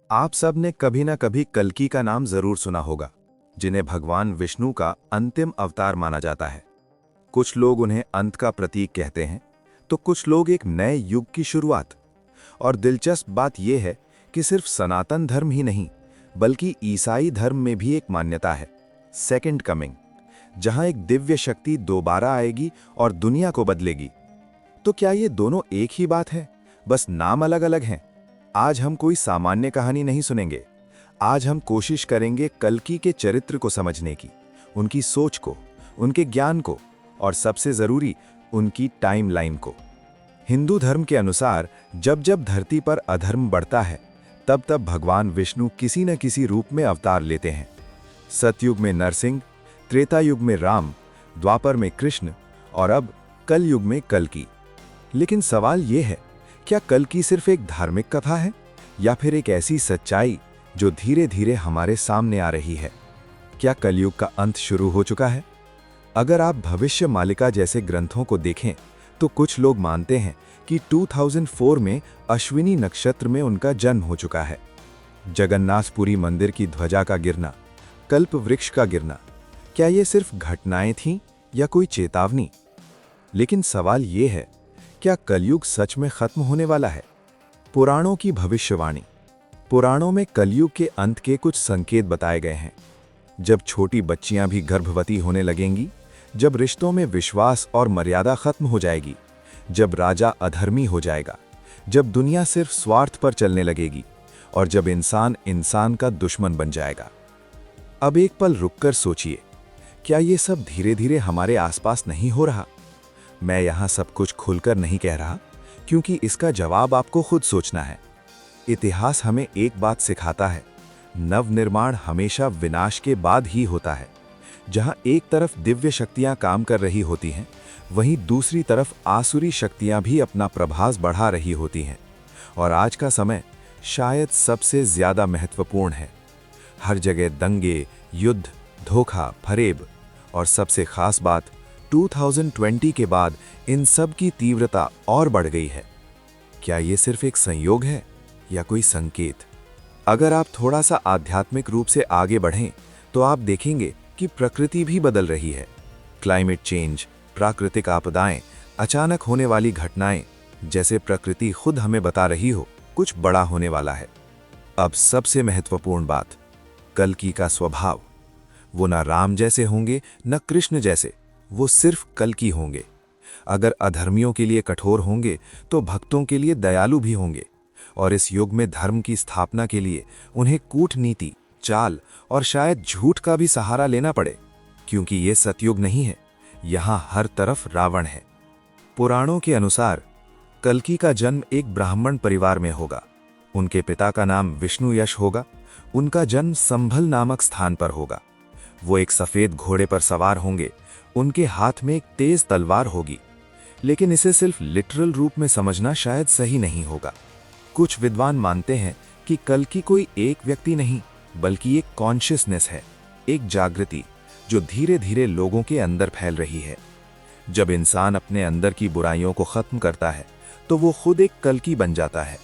आप सब ने कभी ना कभी कल्कि का नाम जरूर सुना होगा, जिन्हें भगवान विष्णु का अंतिम अवतार माना जाता है। कुछ लोग उन्हें अंत का प्रतीक कहते हैं, तो कुछ लोग एक नए युग की शुरुआत। और दिलचस्प बात यह है कि सिर्फ सनातन धर्म ही नहीं, बल्कि ईसाई धर्म में भी एक मान्यता है, सेकंड कमिंग, जहां एक दिव्य शक्ति दोबारा आएगी और दुनिया को बदलेगी। तो क्या ये दोनों एक ही बात है, बस नाम अलग अलग हैं? आज हम कोई सामान्य कहानी नहीं सुनेंगे। आज हम कोशिश करेंगे कल्कि के चरित्र को समझने की, उनकी सोच को, उनके ज्ञान को, और सबसे जरूरी उनकी टाइमलाइन को। हिंदू धर्म के अनुसार जब जब धरती पर अधर्म बढ़ता है, तब तब भगवान विष्णु किसी न किसी रूप में अवतार लेते हैं। सतयुग में नरसिंह, त्रेता युग में राम, द्वापर में कृष्ण और अब कलयुग में कल्कि। लेकिन सवाल यह है, क्या कल्कि सिर्फ एक धार्मिक कथा है या फिर एक ऐसी सच्चाई जो धीरे धीरे हमारे सामने आ रही है? क्या कलयुग का अंत शुरू हो चुका है? अगर आप भविष्य मालिका जैसे ग्रंथों को देखें तो कुछ लोग मानते हैं कि 2004 में अश्विनी नक्षत्र में उनका जन्म हो चुका है। जगन्नाथपुरी मंदिर की ध्वजा का गिरना, कल्प वृक्ष का गिरना, क्या ये सिर्फ घटनाएं थीं या कोई चेतावनी? लेकिन सवाल ये है, क्या कलयुग सच में खत्म होने वाला है? पुराणों की भविष्यवाणी। पुराणों में कलयुग के अंत के कुछ संकेत बताए गए हैं। जब छोटी बच्चियां भी गर्भवती होने लगेंगी, जब रिश्तों में विश्वास और मर्यादा खत्म हो जाएगी, जब राजा अधर्मी हो जाएगा, जब दुनिया सिर्फ स्वार्थ पर चलने लगेगी और जब इंसान इंसान का दुश्मन बन जाएगा। अब एक पल रुककर सोचिए, क्या ये सब धीरे धीरे हमारे आसपास नहीं हो रहा? मैं यहां सब कुछ खुलकर नहीं कह रहा, क्योंकि इसका जवाब आपको खुद सोचना है। इतिहास हमें एक बात सिखाता है, नवनिर्माण हमेशा विनाश के बाद ही होता है। जहां एक तरफ दिव्य शक्तियां काम कर रही होती हैं, वहीं दूसरी तरफ आसुरी शक्तियां भी अपना प्रभाव बढ़ा रही होती हैं। और आज का समय शायद सबसे ज्यादा महत्वपूर्ण है। हर जगह दंगे, युद्ध, धोखा, फरेब, और सबसे खास बात, 2020 के बाद इन सब की तीव्रता और बढ़ गई है। क्या ये सिर्फ एक संयोग है या कोई संकेत? अगर आप थोड़ा सा आध्यात्मिक रूप से आगे बढ़ें तो आप देखेंगे कि प्रकृति भी बदल रही है। क्लाइमेट चेंज, प्राकृतिक आपदाएं, अचानक होने वाली घटनाएं, जैसे प्रकृति खुद हमें बता रही हो कुछ बड़ा होने वाला है। अब सबसे महत्वपूर्ण बात, कल्कि का स्वभाव। वो न राम जैसे होंगे न कृष्ण जैसे, वो सिर्फ कल्कि होंगे। अगर अधर्मियों के लिए कठोर होंगे तो भक्तों के लिए दयालु भी होंगे। और इस युग में धर्म की स्थापना के लिए उन्हें कूटनीति, चाल और शायद झूठ का भी सहारा लेना पड़े, क्योंकि ये सतयुग नहीं है, यहां हर तरफ रावण है। पुराणों के अनुसार कल्कि का जन्म एक ब्राह्मण परिवार में होगा। उनके पिता का नाम विष्णु यश होगा। उनका जन्म संभल नामक स्थान पर होगा। वो एक सफेद घोड़े पर सवार होंगे। उनके हाथ में एक तेज तलवार होगी। लेकिन इसे सिर्फ लिटरल रूप में समझना शायद सही नहीं होगा। कुछ विद्वान मानते हैं कि कल्कि कोई एक व्यक्ति नहीं, बल्कि एक कॉन्शियसनेस है, एक जागृति जो धीरे धीरे लोगों के अंदर फैल रही है। जब इंसान अपने अंदर की बुराइयों को खत्म करता है तो वो खुद एक कल्कि बन जाता है।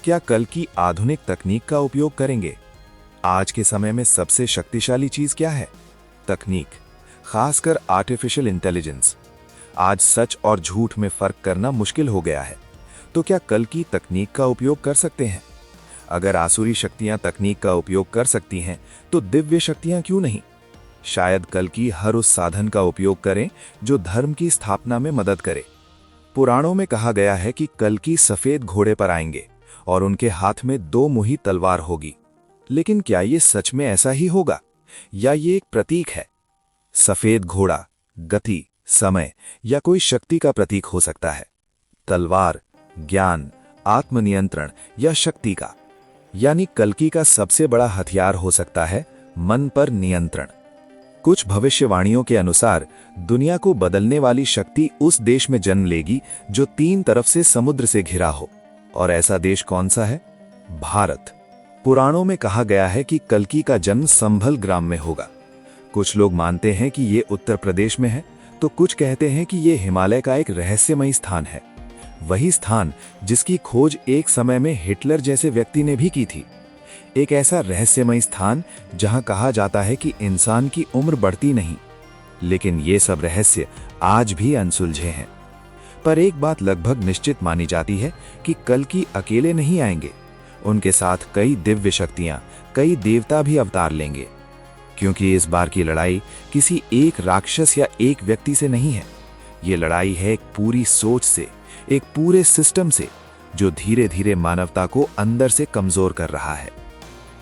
क्या कल्कि आधुनिक तकनीक का उपयोग करेंगे? आज के समय में सबसे शक्तिशाली चीज क्या है? तकनीक, खासकर आर्टिफिशियल इंटेलिजेंस। आज सच और झूठ में फर्क करना मुश्किल हो गया है। तो क्या कल्कि तकनीक का उपयोग कर सकते हैं? अगर आसुरी शक्तियां तकनीक का उपयोग कर सकती हैं, तो दिव्य शक्तियां क्यों नहीं? शायद कल्कि हर उस साधन का उपयोग करें जो धर्म की स्थापना में मदद करे। पुराणों में कहा गया है कि कल्कि सफेद घोड़े पर आएंगे और उनके हाथ में 2 मुही तलवार होगी। लेकिन क्या ये सच में ऐसा ही होगा या ये एक प्रतीक है? सफेद घोड़ा गति, समय या कोई शक्ति का प्रतीक हो सकता है। तलवार ज्ञान, आत्मनियंत्रण या शक्ति का। यानी कल्कि का सबसे बड़ा हथियार हो सकता है मन पर नियंत्रण। कुछ भविष्यवाणियों के अनुसार दुनिया को बदलने वाली शक्ति उस देश में जन्म लेगी जो 3 तरफ से समुद्र से घिरा हो। और ऐसा देश कौन सा है? भारत। पुराणों में कहा गया है कि कल्कि का जन्म संभल ग्राम में होगा। कुछ लोग मानते हैं कि ये उत्तर प्रदेश में है, तो कुछ कहते हैं कि ये हिमालय का एक रहस्यमयी स्थान है। वही स्थान जिसकी खोज एक समय में हिटलर जैसे व्यक्ति ने भी की थी। एक ऐसा रहस्यमय स्थान जहां कहा जाता है कि इंसान की उम्र बढ़ती नहीं। लेकिन ये सब रहस्य आज भी अनसुलझे हैं। पर एक बात लगभग निश्चित मानी जाती है कि कल्कि अकेले नहीं आएंगे। उनके साथ कई दिव्य शक्तियां, कई देवता भी अवतार लेंगे। क्योंकि इस बार की लड़ाई किसी एक राक्षस या एक व्यक्ति से नहीं है। ये लड़ाई है एक पूरी सोच से, एक पूरे सिस्टम से, जो धीरे धीरे मानवता को अंदर से कमजोर कर रहा है।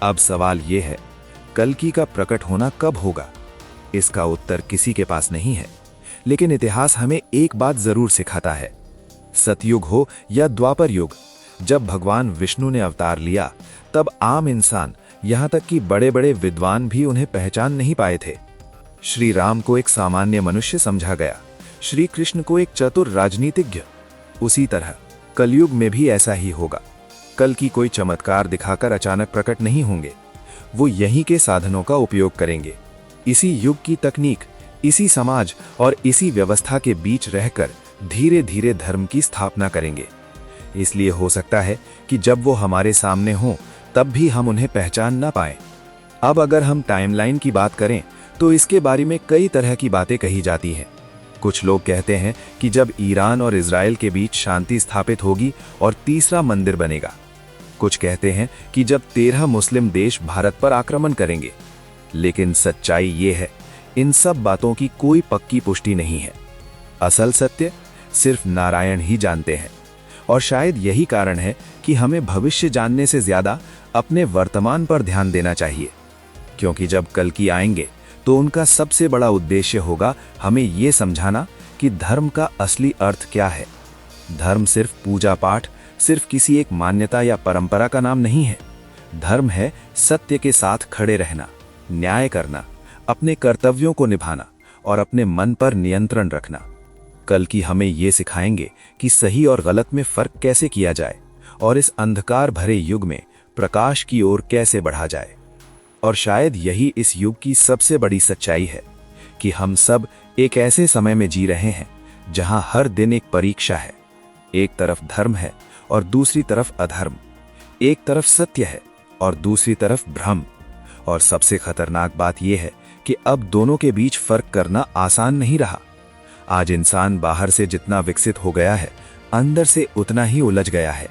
अब सवाल यह है, कल्कि का प्रकट होना कब होगा? इसका उत्तर किसी के पास नहीं है। लेकिन इतिहास हमें एक बात जरूर सिखाता है। सतयुग हो या द्वापर युग, जब भगवान विष्णु ने अवतार लिया, तब आम इंसान, यहां तक कि बड़े बड़े विद्वान भी उन्हें पहचान नहीं पाए थे। श्री राम को एक सामान्य मनुष्य समझा गया, श्री कृष्ण को एक चतुर राजनीतिज्ञ। उसी तरह कलयुग में भी ऐसा ही होगा। कल्कि कोई चमत्कार दिखाकर अचानक प्रकट नहीं होंगे। वो यहीं के साधनों का उपयोग करेंगे। इसी युग की तकनीक, इसी समाज और इसी व्यवस्था के बीच रहकर धीरे धीरे धर्म की स्थापना करेंगे। इसलिए हो सकता है कि जब वो हमारे सामने हों, तब भी हम उन्हें पहचान ना पाएं। अब अगर हम टाइमलाइन की बात करें तो इसके बारे में कई तरह की बातें कही जाती हैं। कुछ लोग कहते हैं कि जब ईरान और इजराइल के बीच शांति स्थापित होगी और तीसरा मंदिर बनेगा। कुछ कहते हैं कि जब 13 मुस्लिम देश भारत पर आक्रमण करेंगे। लेकिन सच्चाई ये है, इन सब बातों की कोई पक्की पुष्टि नहीं है। असल सत्य सिर्फ नारायण ही जानते हैं। और शायद यही कारण है कि हमें भविष्य जानने से ज्यादा अपने वर्तमान पर ध्यान देना चाहिए। क्योंकि जब कल्कि आएंगे तो उनका सबसे बड़ा उद्देश्य होगा हमें ये समझाना कि धर्म का असली अर्थ क्या है। धर्म सिर्फ पूजा पाठ, सिर्फ किसी एक मान्यता या परंपरा का नाम नहीं है। धर्म है सत्य के साथ खड़े रहना, न्याय करना, अपने कर्तव्यों को निभाना और अपने मन पर नियंत्रण रखना। कल्कि हमें ये सिखाएंगे कि सही और गलत में फर्क कैसे किया जाए और इस अंधकार भरे युग में प्रकाश की ओर कैसे बढ़ा जाए। और शायद यही इस युग की सबसे बड़ी सच्चाई है कि हम सब एक ऐसे समय में जी रहे हैं जहां हर दिन एक परीक्षा है। एक तरफ धर्म है और दूसरी तरफ अधर्म। एक तरफ सत्य है और दूसरी तरफ भ्रम। और सबसे खतरनाक बात यह है कि अब दोनों के बीच फर्क करना आसान नहीं रहा। आज इंसान बाहर से जितना विकसित हो गया है, अंदर से उतना ही उलझ गया है।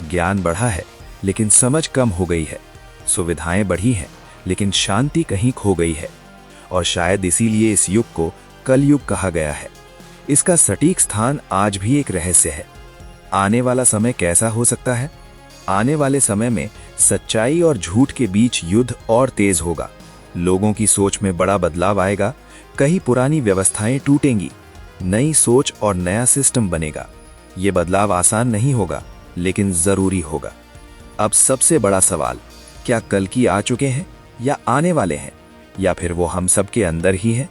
ज्ञान बढ़ा है लेकिन समझ कम हो गई है। सुविधाएं बढ़ी हैं लेकिन शांति कहीं खो गई है। और शायद इसीलिए इस युग को कलयुग कहा गया है। इसका सटीक स्थान आज भी एक रहस्य है। आने वाला समय कैसा हो सकता है? आने वाले समय में सच्चाई और झूठ के बीच युद्ध और तेज होगा। लोगों की सोच में बड़ा बदलाव आएगा। कई पुरानी व्यवस्थाएं टूटेंगी, नई सोच और नया सिस्टम बनेगा। ये बदलाव आसान नहीं होगा लेकिन जरूरी होगा। अब सबसे बड़ा सवाल, क्या कल्कि आ चुके हैं या आने वाले हैं, या फिर वो हम सब के अंदर ही है?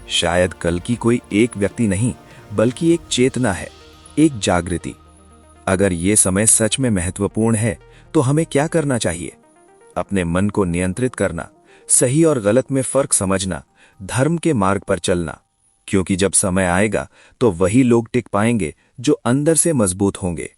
शायद कल्कि कोई एक व्यक्ति नहीं बल्कि एक चेतना है, एक जागृति। अगर ये समय सच में महत्वपूर्ण है तो हमें क्या करना चाहिए? अपने मन को नियंत्रित करना, सही और गलत में फर्क समझना, धर्म के मार्ग पर चलना। क्योंकि जब समय आएगा तो वही लोग टिक पाएंगे जो अंदर से मजबूत होंगे।